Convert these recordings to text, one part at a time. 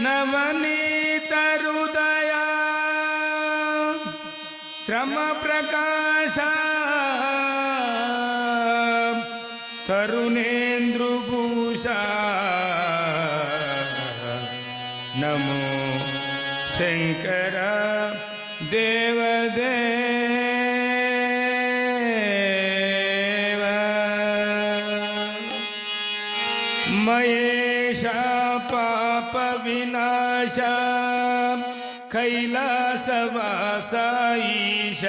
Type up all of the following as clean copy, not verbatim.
ನವನೀತ ಹೃದಯ ಶ್ರಮ ಪ್ರಕಾಶ ತರುಣೇಂದ್ರಭೂಷ ನಮೋ ಶಂಕರ ದೇವದೇವ ಮಹೇಶ ಪಾಪ ವಿನಾಶ ಕೈಲಾಸವಾಸ ಈಶ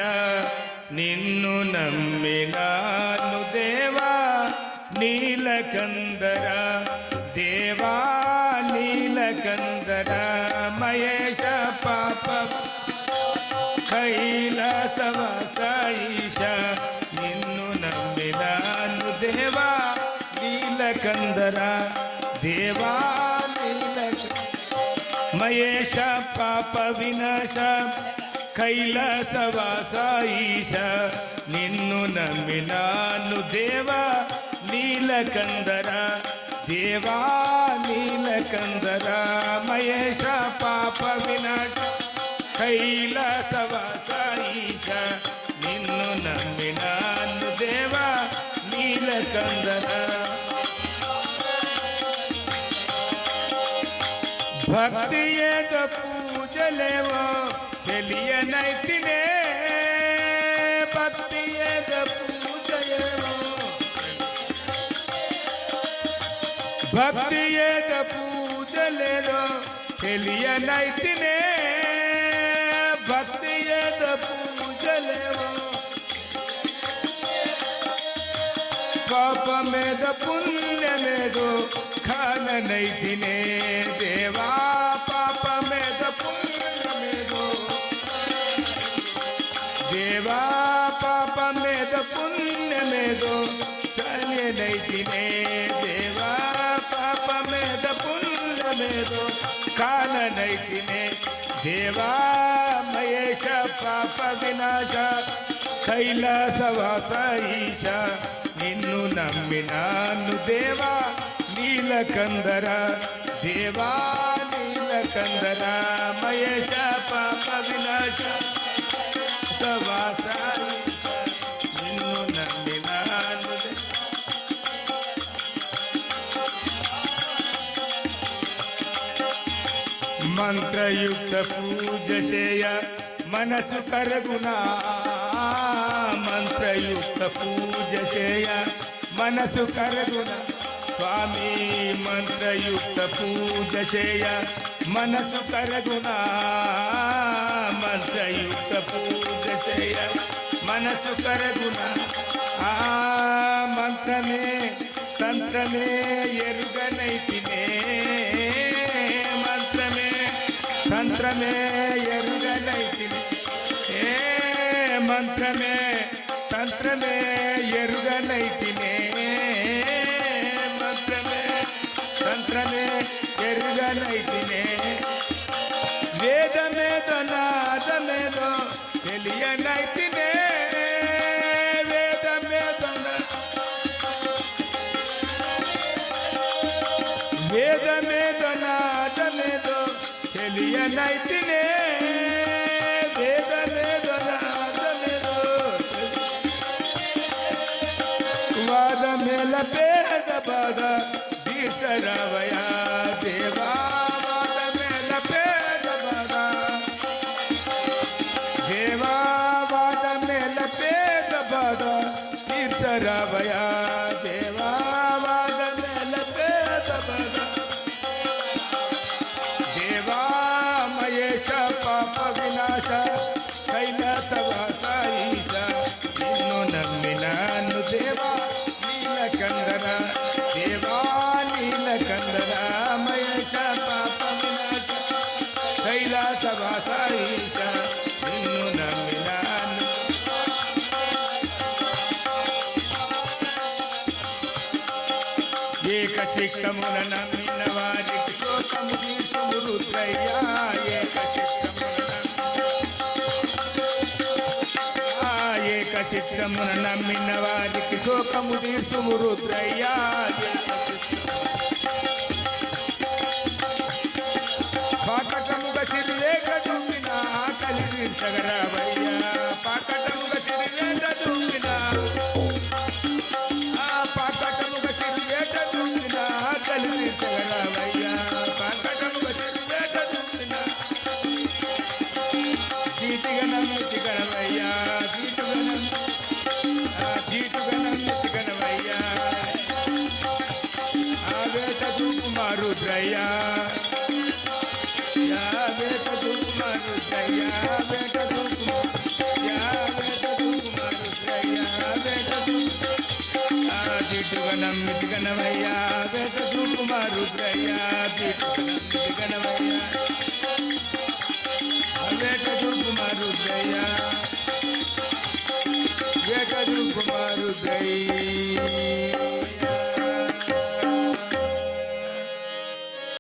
ನಿನ್ನು ನಂಬಿನಾನು ದೇವಾ ನೀಲಕಂದರ ದೇವಾ ನೀಲಕಂದರ ಮಹೇಶ ಪಾಪ ಕೈಲಾಸವಾಸ ಈಶ ನಿನ್ನು ನಂಬಿನಾನು ದೇವಾ ನೀಲಕಂದರ ದೇವಾ ಮಹೇಶ ಪಾಪ ವಿನಾಶ ಕೈಲಾಸವಾಸ ಈಶ ನಿನ್ನು ನಂಬಿನಾನು ದೇವಾ ನೀಲಕಂದರ ದೇವಾ ನೀಲಕಂದರ ಮಹೇಶ ಪಾಪ ವಿನಾಶ ಕೈಲಾಸವಾಸ ಈಶ ನಿನ್ನು ನಂಬಿನಾನು ದೇವಾ ನೀಲಕಂದರ ಭಕ್ತಿಯದ ಪೂಜಲೆವೋ తెలియనైతినే భక్తియద పూజలేవో భక్తియద పూజలేదో తెలియనైతినే భక్తియద పూజలేవో పాపమేద పుణ్యమేదో ఖాననైతినే దేవా పాపమేద పుణ్యమేదో దేవా పాపమేద పుణ్యమేదో ఖాననైతినే దేవా పాపమేద పుణ్యమేదో ఖాననైతినే దేవా మహేಶ పాప వినాಶ కైలాసవాಸ ಈಶ నిన్ను నమ్మినాను దేవా నీలకందర దేవా నీలకందర మహేಶ పాప వినాశ వాస నిన్ను నమ్మినాను మంత్రయుక్త పూజ చేయ మనసు కరగునా మంత్రయుక్త పూజ చేయ మనసు కరగునా స్వామి మంత్రయుక్త పూజ చేయ మనసు కరగునా మంత్రయుక్త పూజ చేయ మనసు కరగునా ఆ మంత్రమే తంత్రమే ఎరుగనైతినే మంత్రమే తంత్రమే ఎరుగనైతినే మంత్రమే తంత్రమే ఎరుగనైతినే మంత్రమే తంత్రమే ఎరుగనైతినే వేదమేదో నాదమేదో తెలియనైతినే వేదమేదో నాదమేదో తెలియనైతినే వేదమేదో నాదమేదో వాద మేల పేద బాధ తీర్చరావయ దేవా వాద మేల పేద బాధ దేవా వాద మేల పేద బాధ తీర్చరావయ దేవా వాద మేల పేద బాధ దేవా మహేಶ పాప వినాశ కైలాసవాಸ ಈಶ నిన్ను నమ్మినాను దేవా నీలకందర దేవా నీలకందర మహేಶ పాప వినాశ కైలాసవాಸ ఈಶ నిన్ను నమ్మినాను ఏకశిఖమున నమ్మిన వారికి శోకము తీర్చుము రుద్రయ్యా ఏకచిత్రమున నమ్మిన వారికి శోకము తీర్చుము రుద్రయ్యా తీర్చగలవయ్యా సంకటముగ చెరువేట చూపిన జీటిగణం ఎత్తిగనవయ్యా జీటుగణం ఎత్తిగనవయ్యా ఆ వేట చూపుమా రుద్రయ్యా యా వేట చూపుమా రుద్రయ్యా వేట చూపుమా యా వేట చూపుమా రుద్రయ్యా వేట చూపు జీటుగణం ఎత్తిగనవయ్యా వేట చూపుమా రుద్రయ్యా జీటుగణం ఎత్తిగనవయ్యా వేట చూపుమా రుద్రయ్యా వేట చూపుమా రుద్రయ్యా